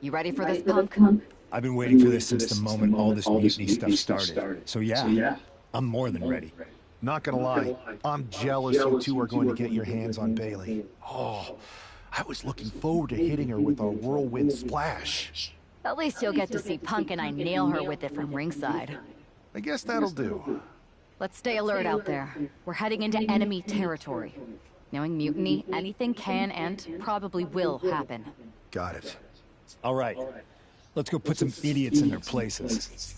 You ready for this, Punk? I've been waiting for this since the moment all this mutiny stuff started. So yeah, I'm more than ready. Not gonna lie, I'm jealous you two are going to get your hands on Bayley. Oh, I was looking forward to hitting her with our whirlwind splash. At least you'll get to see Punk and I nail her with it from ringside. I guess that'll do. Let's stay alert out there. We're heading into enemy territory. Knowing mutiny, anything can and probably will happen. Got it. All right, let's go put some idiots in their places.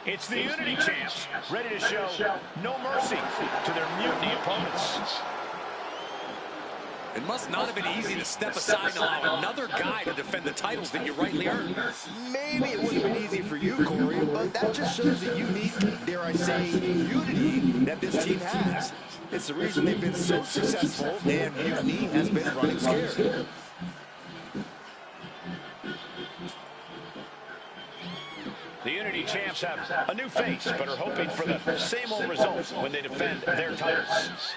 It's the Unity Champs, ready to show no mercy to their mutiny opponents. It must not have been easy to step aside and allow another guy to defend the titles that you rightly earned. Maybe it wouldn't have been easy for you, Corey, but that just shows the unique, dare I say, unity that this team has. It's the reason they've been so successful, and mutiny has been running scared. The Unity Champs have a new face, but are hoping for the same old results when they defend their titles.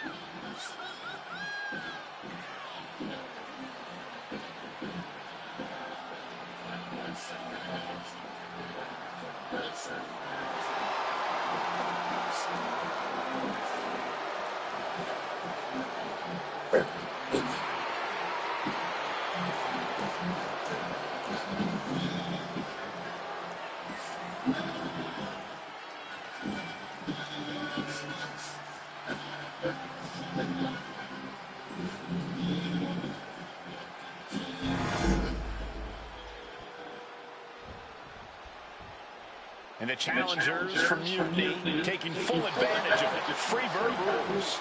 And the challengers from Mutiny taking full advantage of Freebird rules.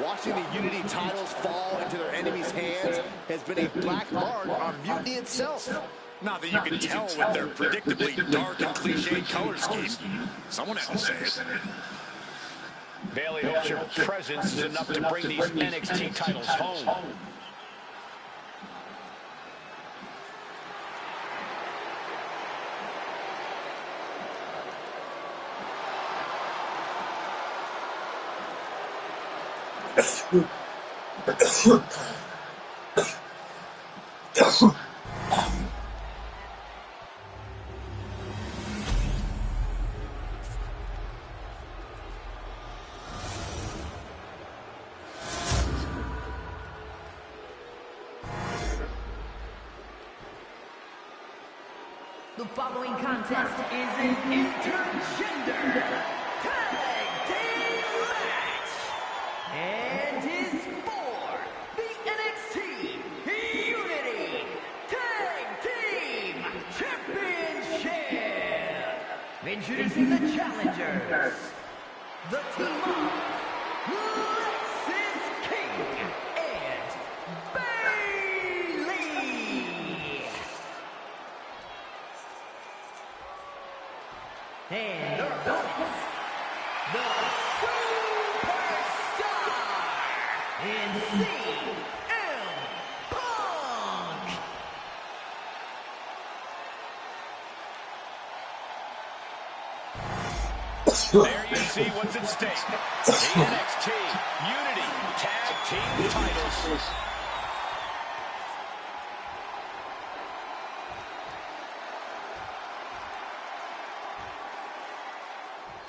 Watching the Unity titles fall into their enemies' hands has been a black mark on Mutiny itself. Not that you can tell with their predictably dark and cliched color scheme. Someone had to say it. Bayley hopes your presence is enough to bring these NXT titles home. The following contest is an intergender tag team match and is for the NXT Unity Tag Team Championship. Introducing the challengers, the team of Lexis King and Bayley. And their opponents, the Superstar in CM Punk. There you see what's at stake. The NXT Unity Tag Team titles.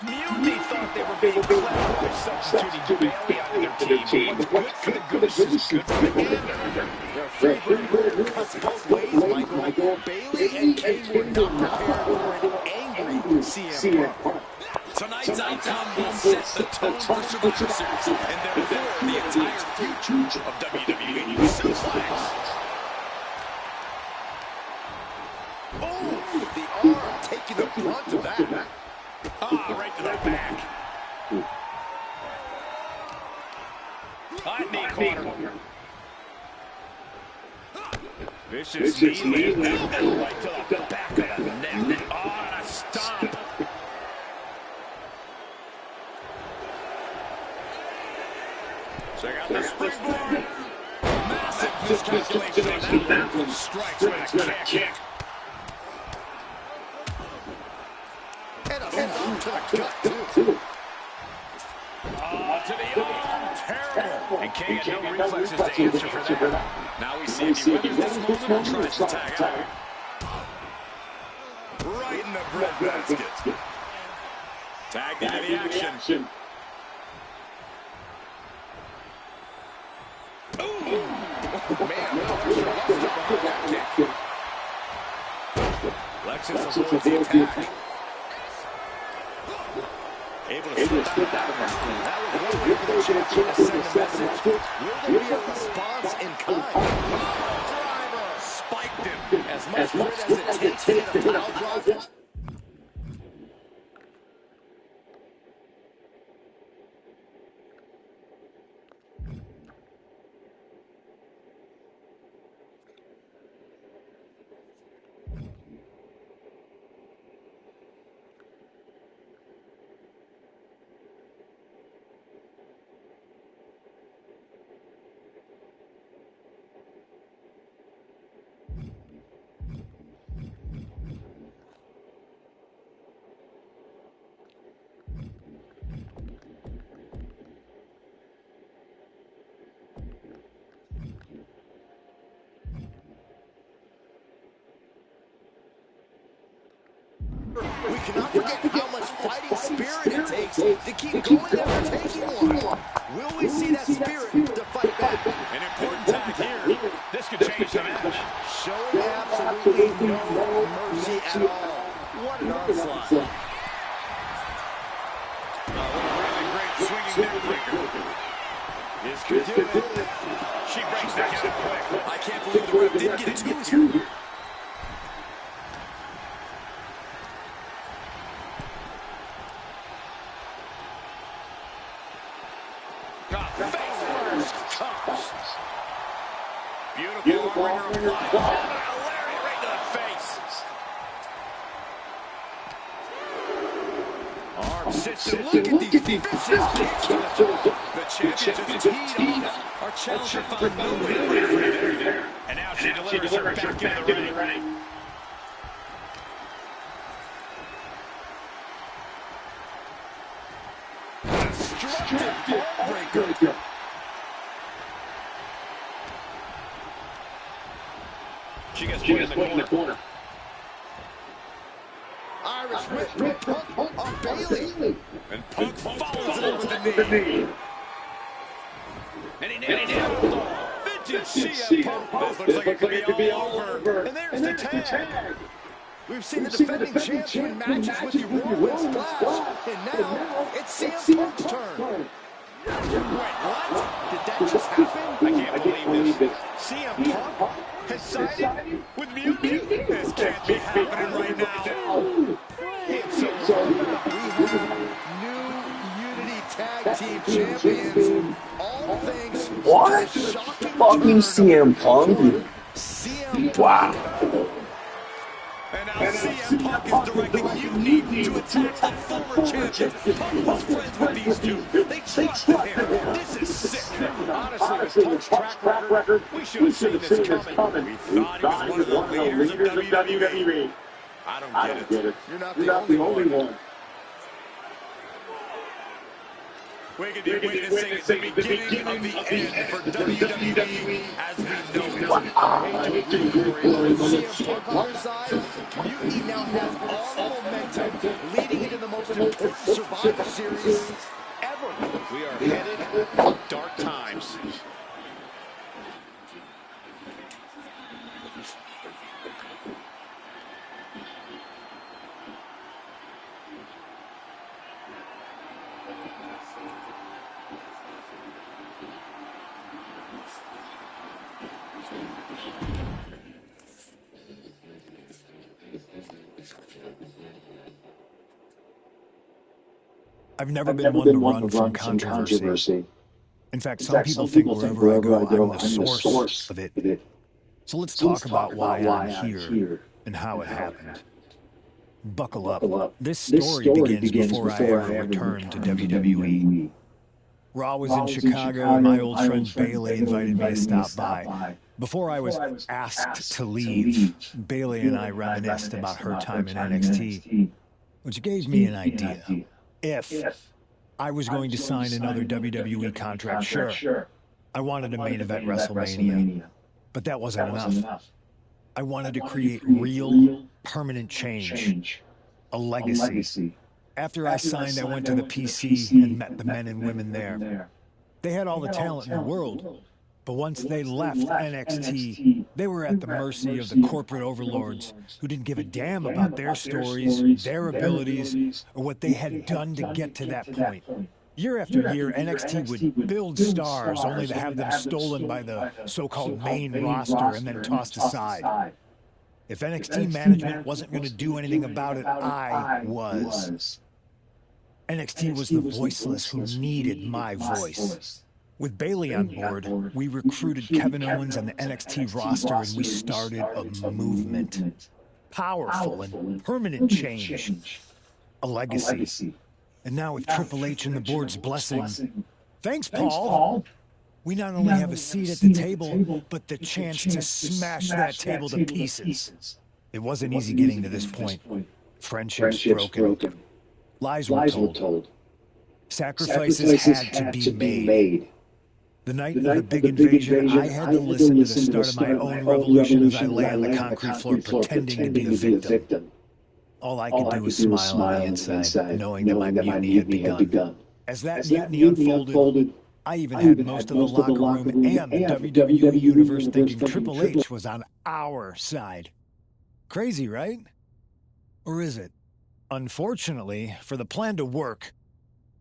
Mutiny thought they were being clever by substituting Bayley onto their team. What's good for the goose is good for the gander. Their Freebird cuts both ways, Michael. Bayley and King were not prepared for an angry CM Punk. Tonight's outcome will set the tone for Survivor Series and therefore the entire future of WWE. Six Flags. the brunt of that. Ah, right to the back. High knee corner. Vicious knee lift and right to the back of the neck. Oh, and a stomp. Check out the springboard. Massive miscalculation on that one. Strikes with a kick. And a shot to the gut, too. Oh, to the arm. Terrible. And Kane had no reflexes to answer for that. Now we see if he weathers this moment and tries to tag out. Right in the breadbasket. Tagged into the action. Man, pressure left him behind that kick. Lexus avoids the attack. Able to slip that one. That was one way for the champion to send a message. Will there be a response in kind? Driver spiked him. As much grit as it takes to hit a pile driver. We cannot forget how much fighting spirit it takes to keep going after taking one. Will we see that spirit to fight back? An important tag here. This could change the match. Showing absolutely no mercy at all. What an onslaught. What a really great swinging neck breaker. This could do it. She breaks the count quick. I can't believe the ref didn't get two here. Beautiful ringer applied. Oh, Larry right to the face. Arm system. Look at these vicious kicks to the top. The champion just teed off. Our challenger found no way to break free there. And now she delivers her back into the ring. Destructive breaker. She gets put in the corner. Irish whip from Punk on Bailey. And Punk follows it up with the knee. And he nails it. Vintage CM Punk. This looks like it could be all over. And there's the tag. We've seen the defending champion matches with the Whirlwind Splash. And now it's CM Punk's turn. Wait, what? Did that just happen? I can't believe this. CM Punk has sided with Mutiny. This can't be happening right now. It's so we have new Unity Tag Team Champions. All thanks What? to the shocking Fucking CM Punk? CM Punk. Wow. And now CM Punk is directing Mutiny to attack the former champion. Punk was friends with these two. They trusted him. This is sick. Honestly, with Punk's track record, We should have seen this coming. We thought he was one of the leaders of WWE. I don't get it. you're not the only one. We could be witnessing the beginning of the end for WWE as we know it. CM Punk on their side, Mutiny now has all the momentum leading into the most important Survivor Series ever. We are headed for dark times. I've never been one to run from controversy. In fact, some people think wherever I go, I'm the source of it. So let's talk about why I'm here and how it happened. Buckle up. This story begins before I ever returned to WWE. Raw was in Chicago, and my old friend Bayley invited me to stop by. Before I was asked to leave, Bayley and I reminisced about her time in NXT, which gave me an idea. If I was going to sign another WWE contract, sure, I wanted to main event WrestleMania, but that wasn't enough. I wanted to create real, permanent change, a legacy. After I signed, I went to the PC and met the men and women there. They had all the talent in the world, but once they left NXT, they were at the mercy of the corporate overlords who didn't give a damn about their stories, their abilities, or what they had done to get to that point. Year after year, NXT would build stars only to have them stolen by the so-called main roster and then tossed aside. If NXT management wasn't going to do anything about it, I was. NXT was the voiceless who needed my voice. With Bayley on board, we recruited Kevin Owens on the NXT roster and we started a movement. Powerful and permanent change. A legacy. And now with Triple H and the board's blessing, thanks, Paul! We not only have a seat at the table, but the chance to smash that table to pieces. It wasn't easy getting to this point. Friendships broken. Lies were told. Sacrifices had to be made. The night of the big invasion, I had to listen to the start of my own revolution as I lay on the concrete floor pretending to be a victim. All I could do was smile on the inside, knowing that my mutiny had begun. As that mutiny unfolded, I even had most of the locker room and the WWE universe thinking Triple H was on our side. Crazy, right? Or is it? Unfortunately, for the plan to work,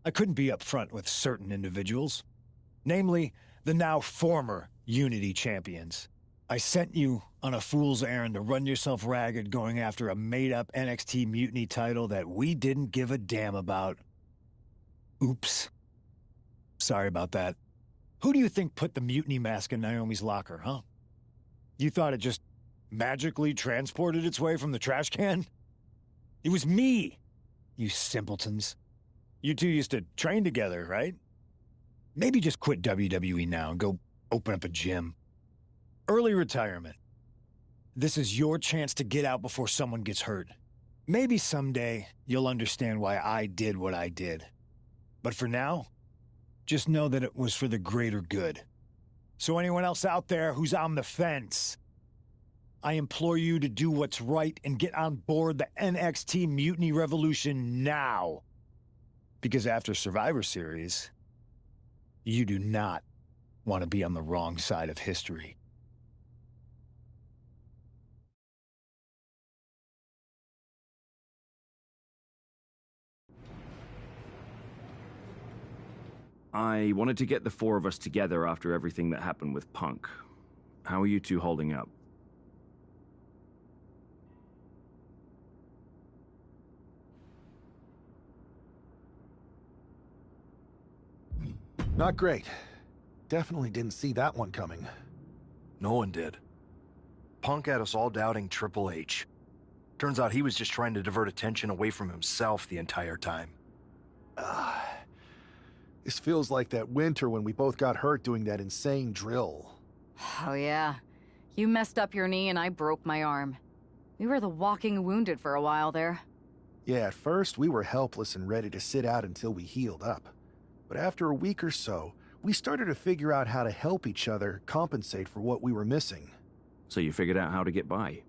I couldn't be upfront with certain individuals. Namely, the now former Unity champions. I sent you on a fool's errand to run yourself ragged going after a made-up NXT Mutiny title that we didn't give a damn about. Oops. Sorry about that. Who do you think put the Mutiny mask in Naomi's locker, huh? You thought it just magically transported its way from the trash can? It was me, you simpletons. You two used to train together, right? Maybe just quit WWE now and go open up a gym. Early retirement. This is your chance to get out before someone gets hurt. Maybe someday you'll understand why I did what I did. But for now, just know that it was for the greater good. So anyone else out there who's on the fence, I implore you to do what's right and get on board the NXT Mutiny Revolution now. Because after Survivor Series, you do not want to be on the wrong side of history. I wanted to get the four of us together after everything that happened with Punk. How are you two holding up? Not great. Definitely didn't see that one coming. No one did. Punk had us all doubting Triple H. Turns out he was just trying to divert attention away from himself the entire time. This feels like that winter when we both got hurt doing that insane drill. Oh yeah. You messed up your knee and I broke my arm. We were the walking wounded for a while there. Yeah, at first we were helpless and ready to sit out until we healed up. But after a week or so, we started to figure out how to help each other compensate for what we were missing. So you figured out how to get by?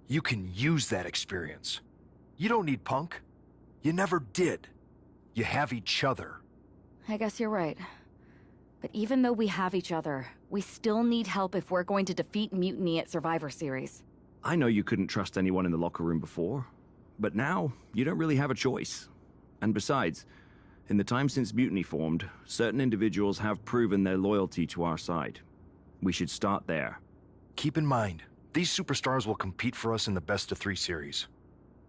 You can use that experience. You don't need Punk. You never did. You have each other. I guess you're right. But even though we have each other, we still need help if we're going to defeat Mutiny at Survivor Series. I know you couldn't trust anyone in the locker room before, but now you don't really have a choice. And besides, in the time since Mutiny formed, certain individuals have proven their loyalty to our side. We should start there. Keep in mind, these superstars will compete for us in the best-of-3 series.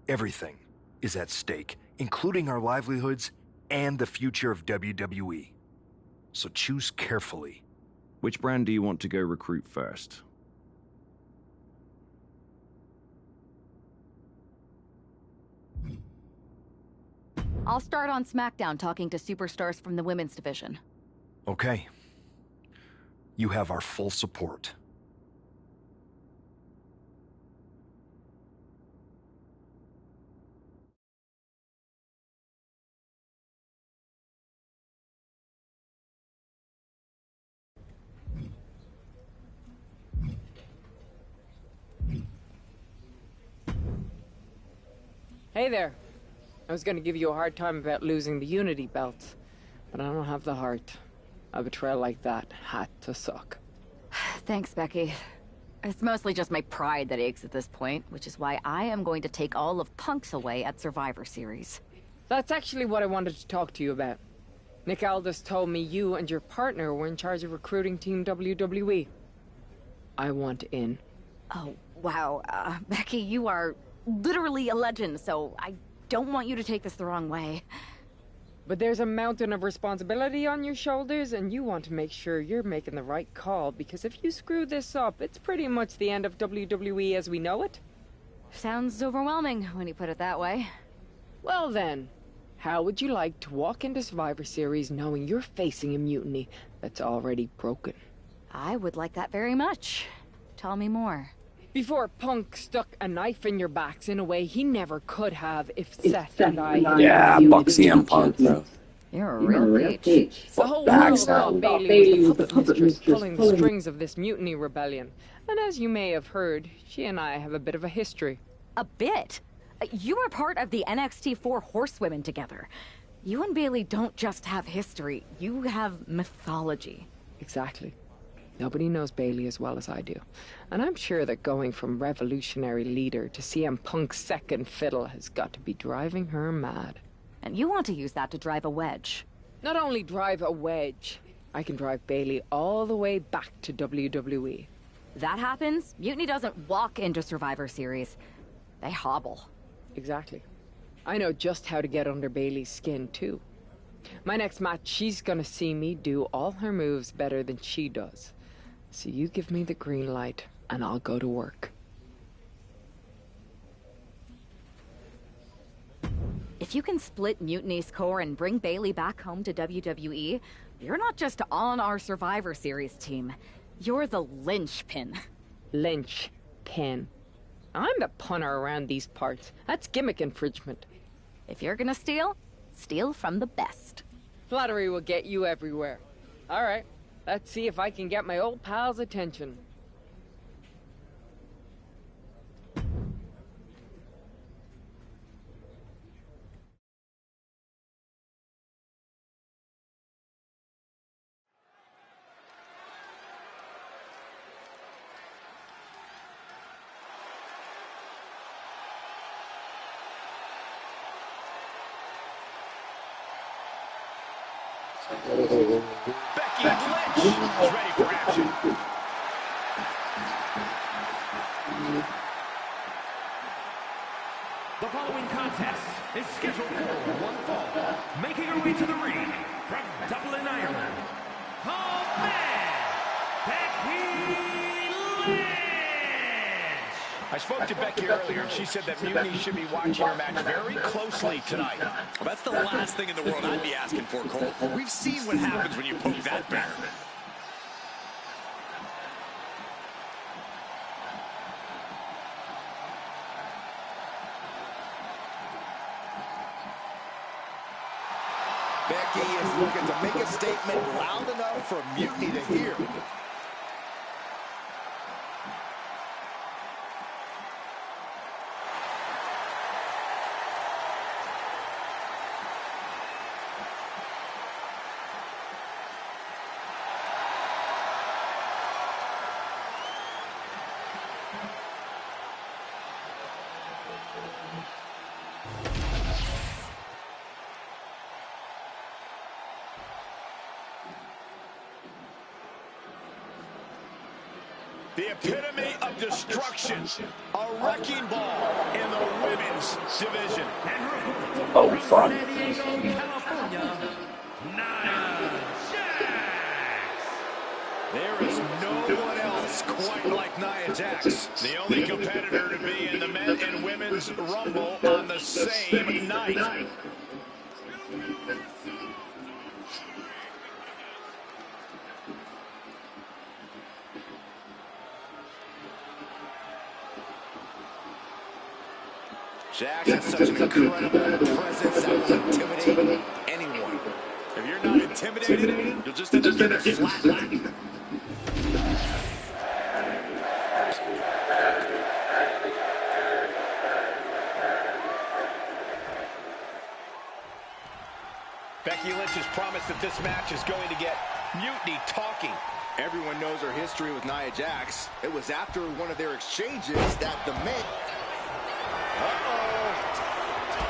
Everything is at stake, including our livelihoods and the future of WWE. So choose carefully. Which brand do you want to go recruit first? I'll start on SmackDown talking to superstars from the women's division. Okay. You have our full support. Hey there. I was gonna give you a hard time about losing the Unity belt, but I don't have the heart. A betrayal like that had to suck. Thanks, Becky. It's mostly just my pride that aches at this point, which is why I am going to take all of Punk's away at Survivor Series. That's actually what I wanted to talk to you about. Nick Aldis told me you and your partner were in charge of recruiting Team WWE. I want in. Oh, wow. Becky, you are literally a legend, so I don't want you to take this the wrong way. But there's a mountain of responsibility on your shoulders, and you want to make sure you're making the right call, because if you screw this up, it's pretty much the end of WWE as we know it. Sounds overwhelming when you put it that way. Well then, how would you like to walk into Survivor Series knowing you're facing a mutiny that's already broken? I would like that very much. Tell me more. Before Punk stuck a knife in your backs in a way he never could have if Seth and I... Yeah, fuck CM Punk, bro. You're a real peach. The whole world thought Bayley was the puppet mistress pulling the strings of this mutiny rebellion. And as you may have heard, she and I have a bit of a history. A bit? You were part of the NXT 4 Horsewomen together. You and Bayley don't just have history, you have mythology. Exactly. Nobody knows Bayley as well as I do. And I'm sure that going from revolutionary leader to CM Punk's second fiddle has got to be driving her mad. And you want to use that to drive a wedge. Not only drive a wedge, I can drive Bayley all the way back to WWE. That happens, Mutiny doesn't walk into Survivor Series. They hobble. Exactly. I know just how to get under Bayley's skin, too. My next match, she's gonna see me do all her moves better than she does. So you give me the green light, and I'll go to work. If you can split Mutiny's core and bring Bayley back home to WWE, you're not just on our Survivor Series team. You're the linchpin. Linchpin. I'm the punter around these parts. That's gimmick infringement. If you're gonna steal, steal from the best. Flattery will get you everywhere. All right, let's see if I can get my old pal's attention. Becky Lynch is ready for action. The following contest is scheduled for one fall. Making her way to the ring from Dublin, Ireland, the man, Becky Lynch! I spoke to Becky earlier, and she said that Mutiny should be watching her match very closely tonight. Well, that's the last thing in the world I'd be asking for, Cole. We've seen what happens when you poke that bear. Becky is looking to make a statement loud enough for Mutiny to hear. The epitome of destruction. A wrecking ball in the women's division. Oh, fuck. California, Nia Jax. There is no one else quite like Nia Jax. The only competitor to be in the men and women's Rumble on the same night. Jax has such an incredible presence that will intimidate anyone. If you're not intimidated, you'll just end up getting flatlined. Becky Lynch has promised that this match is going to get Mutiny talking. Everyone knows her history with Nia Jax. It was after one of their exchanges that the men... Oh,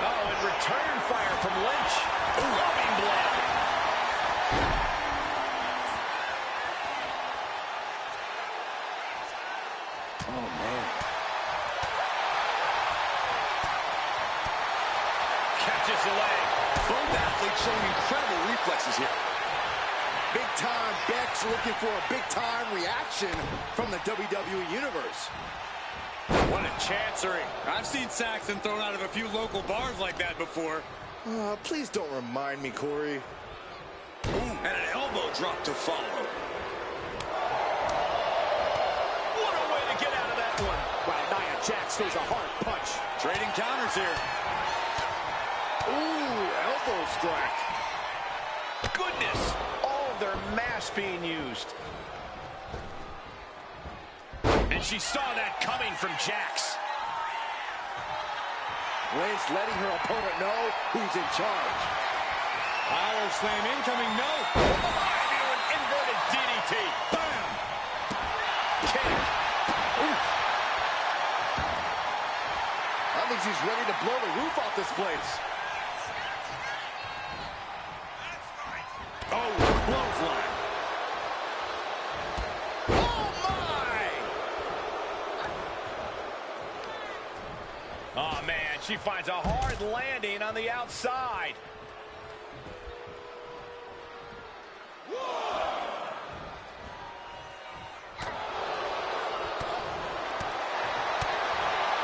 and return fire from Lynch. Loving blow. Oh, man. Catches the leg. Both athletes showing incredible reflexes here. Big time Beck's looking for a big time reaction from the WWE Universe. What a chancery. I've seen Saxton thrown out of a few local bars like that before. Please don't remind me, Corey. Ooh, and an elbow drop to follow. What a way to get out of that one. Wow, Nia Jax throws a hard punch. Trading counters here. Ooh, elbow strike. Goodness. All of their mass being used. And she saw that coming from Jax. Lynch letting her opponent know who's in charge. Power slam incoming, no. An inverted DDT. Bam. Kick. Oof. I think she's ready to blow the roof off this place. Oh, clothesline. Oh, man, she finds a hard landing on the outside.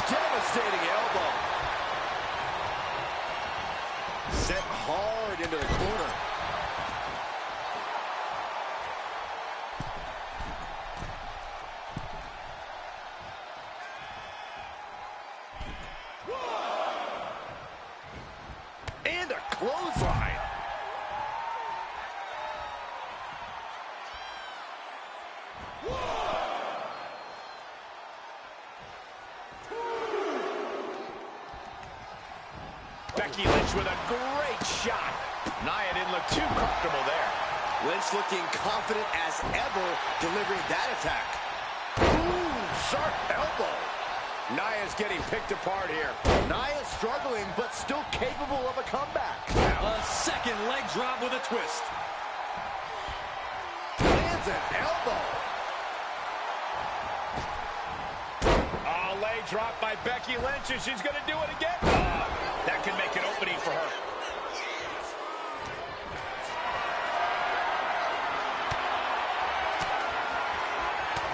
Devastating elbow. Set hard into the corner. And a clothesline. Becky Lynch with a great shot. Nia didn't look too comfortable there. Lynch looking confident as ever, delivering that attack. Ooh, sharp elbow. Nia's getting picked apart here. Nia's struggling, but still capable of a comeback. A second leg drop with a twist. Lands an elbow. Leg drop by Becky Lynch, and she's going to do it again. That can make an opening for her.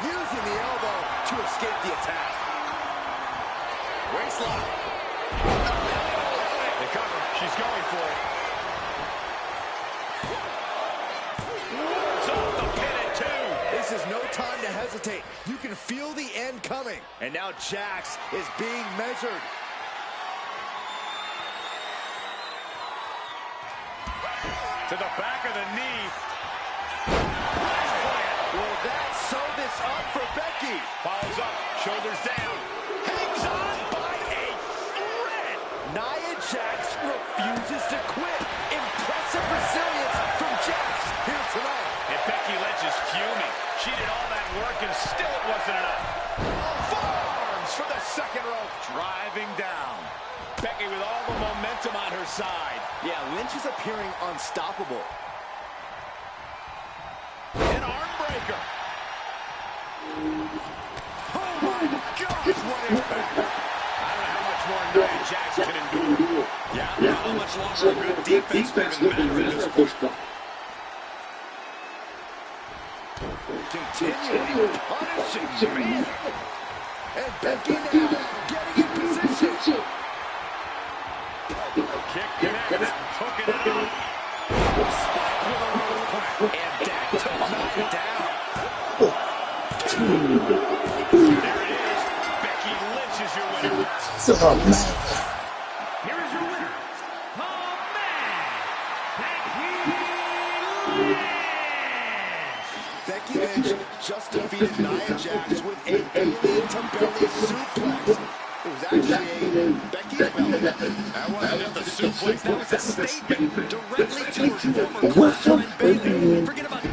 Using the elbow to escape the attack. Waistlock. The cover. She's going for it. Woods off the pin at 2. This is no time to hesitate. You can feel the end coming. And now Jax is being measured. To the back of the knee. Will that sew this up for Becky? Follows up, shoulders down. Hangs on by a thread. Nia Jax refuses to quit. Impressive resilience from Jax here tonight. And Becky Lynch is fuming. She did all that work and still it wasn't enough. Forearms for the second rope. Driving down. Becky with all the momentum on her side. Yeah, Lynch is appearing unstoppable. An arm breaker. Oh my gosh, what impact. I don't know how much more Nia Jax can endure. Yeah, how much longer a good defense will matter at this point. Continually punishing, man. And Becky now getting in position. Kick connects, hooking it up. Spike with a rope crack. And Dak took Nia down. There it is. Becky Lynch is your winner. Here is your winner, Becky Lynch just defeated Nia Jax with a belly-to-belly suplex. It was actually a Becky belly. That wasn't just a suplex, that was a statement directly to her former close-line Bayley. Forget about it.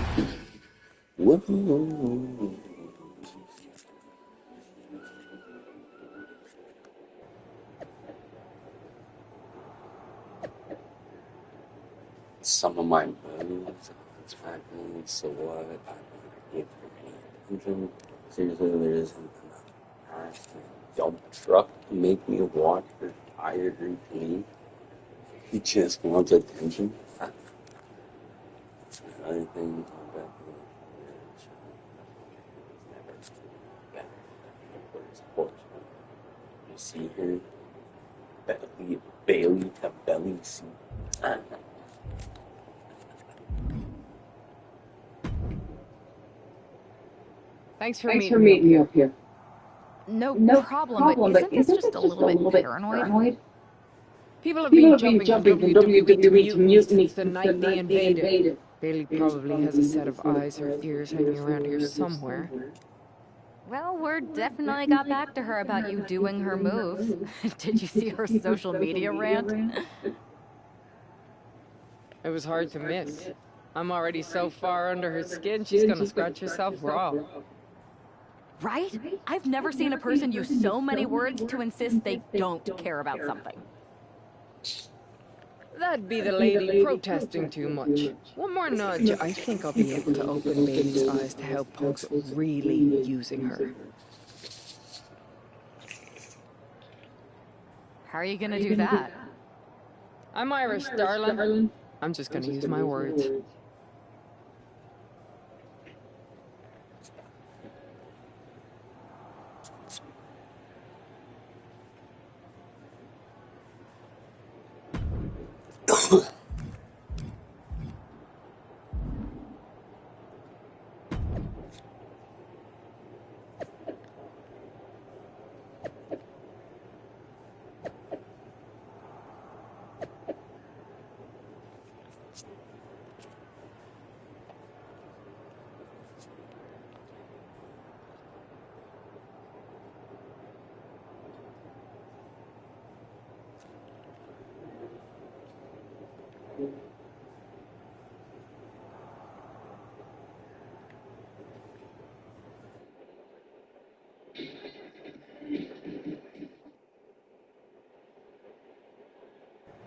Some of my moves, it's happening, so what? I don't give her any attention. Seriously, there isn't enough past and dump truck to make me watch her tired routine. He just wants attention. Another thing about never sports. You see her belly to belly seat. Thanks for meeting me up here. No problem, but isn't this just a little bit paranoid? People have been jumping from WWE to Mutiny since the night they invaded. Bayley probably has a set of eyes or ears hanging around here somewhere. Well, word definitely got back to her about you doing her moves. Did you see her social media rant? It was hard to miss. I'm already so far under her skin, she's gonna scratch herself raw. Right? I've never seen a person use so many words to insist they don't care about something. That'd be the lady protesting too much. One more nudge, I think I'll be able to open Bayley's eyes to how Punk's really using her. How are you gonna do that? I'm Irish, darling. I'm just gonna use my words.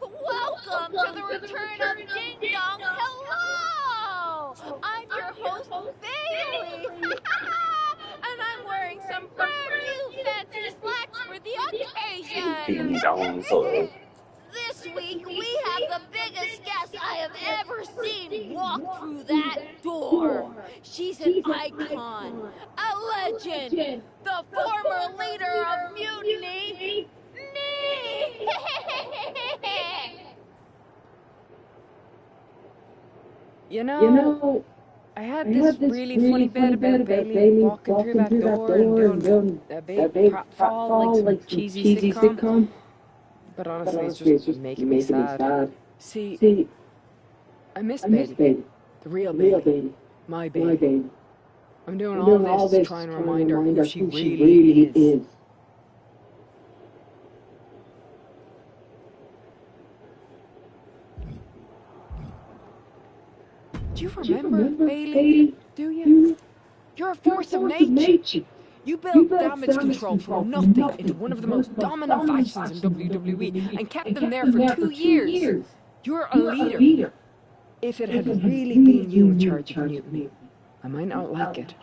Welcome to the return of Ding Dong. Hello! I'm your host, Bayley. And I'm wearing some brand new fancy slacks for the occasion. Ding Dong, hello. This week, we have the biggest guest I have ever seen walk through that door. She's an icon, a legend, the former leader of Mutiny, me! You know, I had this really funny bit about Bayley walking through that door and doing a big pratfall like some cheesy sitcom. But honestly, it's just making me sad. See, I miss Bayley. The real Bayley. My Bayley. I'm doing all this to try and remind her who she really is. Do you remember Bayley? Do you? You're a force of nature. You built Damage Control from nothing into one of the most dominant factions in WWE and kept them there for 2 years. You're a leader. If it had really been you in charge of Mutiny, I might not like it,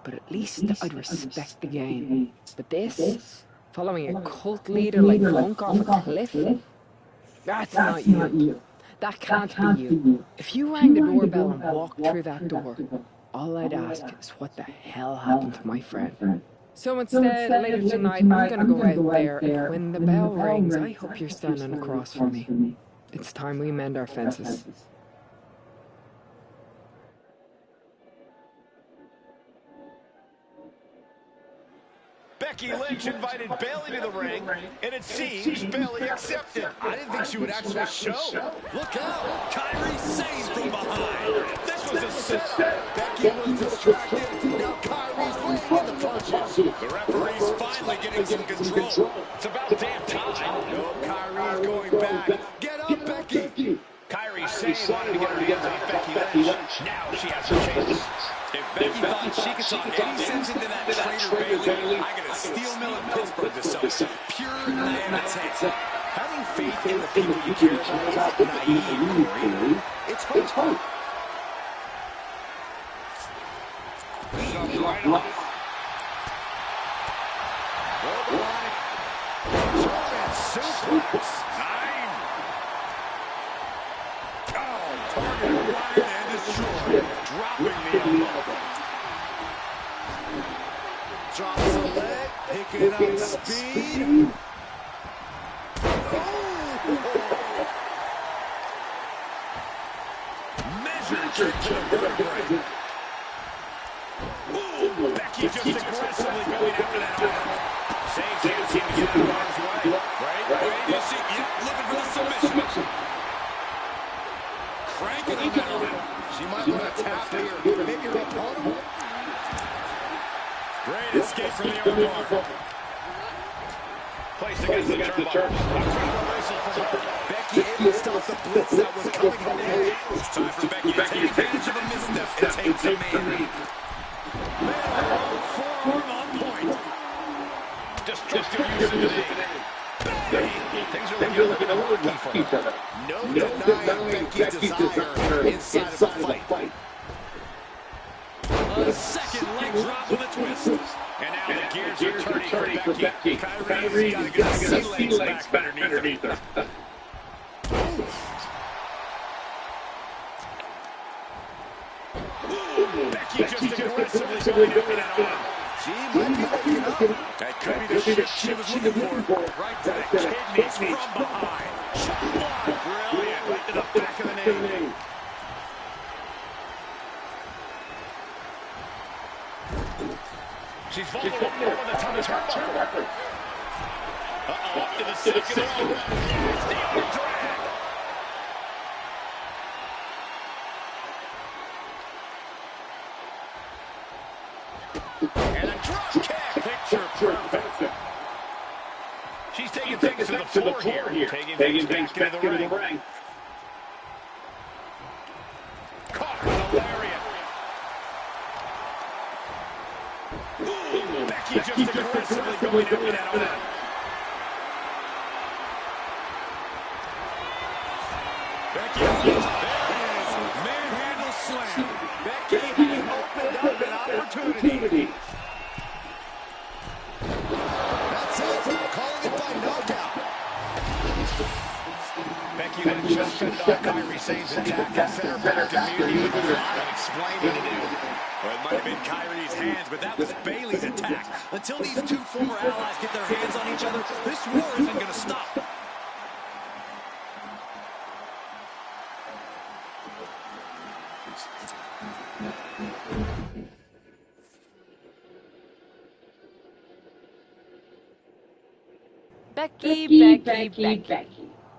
but at least I'd respect the game. But this, following a cult leader like Punk off a cliff, That's not you. That can't be you. If you rang the doorbell and walked through that door, all I'd ask is what the hell happened to my friend. So instead, later tonight, I'm gonna go out there, and when the bell rings, I hope you're standing across from me. It's time we mend our fences. Becky Lynch invited Bayley to the ring, and it seems Bayley accepted. I didn't think she would actually show. Look out! Kairi Sane from behind. This was a setup. Becky was distracted. Now Kairi's laying in the punches. The referee's finally getting some control. It's about damn time. No, Kairi's going back. Get up, Becky. Kairi Sane wanted to get her hands on Becky Lynch. Now she has her chance. If Becky thought she could talk any sense into that traitor Bayley, I got a steel mill in Pittsburgh to sell. Pure naivete. Having faith in the people you care about isn't naive, Corey. It's hope. Shoved right off. German suplex. 9. Oh, target acquired and destroyed. Dropping the elbow. Drops the leg, picking up speed. Measured kick to the vertebrae. Ooh, Becky just aggressively going after that arm. Same chance to get out of harm's way. Right? You see, looking for the submission. Cranking on that arm. She might want to tap here. Maybe her opponent. Great escape from the armbar. Placed against the turnbuckle. Becky able to stop the blitz that was coming her way. It's time for Becky to take advantage of a misstep and take command. Forearm on point. Destructive use of the knee. Things are looking a little rocky for her. No denying Becky's desire inside of the fight. A second leg drop with a twist. And now the gears are turning for Becky. Kairi's got to get the sea legs back underneath her. Becky just aggressively going after that arm. She might be waking up. That could be the shift she was looking for. Right to the kidneys from behind. Shot block. Brilliant. Right to the back of the knee. She's vulnerable over the top of turnbuckle. Uh-oh, up to the second row. It's the arm drag. And a drop kick. Picture perfect. She's taking things to the floor here. Taking things back into the ring. Caught with a lariat. Becky just aggressively going after that arm. Becky, there it is. Manhandle slam. Becky has opened up an opportunity. That's it. Calling it by knockout. Becky Lynch just fended off Kairi Sane's attack and sent her back immediately with a lot of explaining to do. Well, it might have been Kairi's hands, but that was Bayley's attack. Until these two former allies get their hands on each other, this war isn't going to stop. Becky.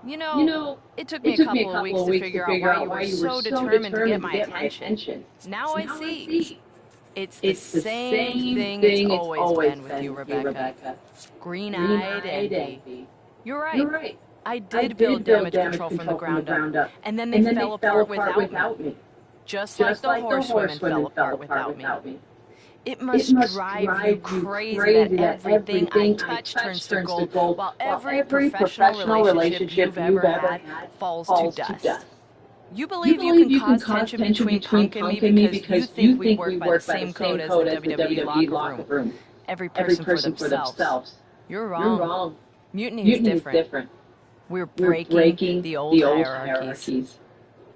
You know, it took me a couple of weeks to figure out why you were so determined to get my attention. Now I see. It's the same thing it's always been with you, Rebecca. Green-eyed envy. You're right. I did build damage control from the ground up, and then they fell apart without me. Just like the horsewomen fell apart without me. It must drive you crazy that everything I touch turns to gold, while every professional relationship you've ever had falls to dust. You believe you can cause tension between Punk and me because you think we work by the same code as the WWE locker room. Every person for themselves. You're wrong. Mutiny is different. We're breaking the old hierarchies.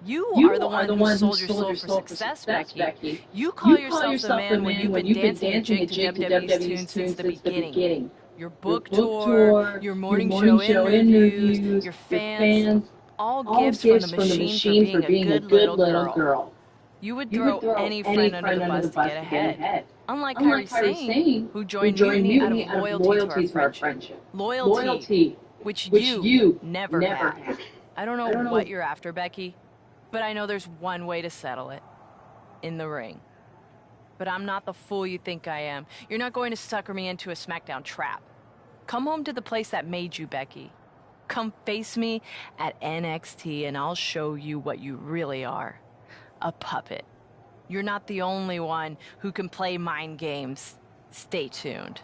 You are the one who sold your soul for success, Becky. You call yourself the man when you've been dancing a jig to WWE's tunes since the beginning. Your book tour, your morning show interviews, your fans, all gifts from the machine for being a good little girl. You would throw any friend under the bus to get ahead. Unlike Kairi Sane, who joined Mutiny out of loyalty to our friendship. Loyalty, which you never had. I don't know what you're after, Becky, but I know there's one way to settle it. In the ring. But I'm not the fool you think I am. You're not going to sucker me into a SmackDown trap. Come home to the place that made you, Becky. Come face me at NXT and I'll show you what you really are. A puppet. You're not the only one who can play mind games. Stay tuned.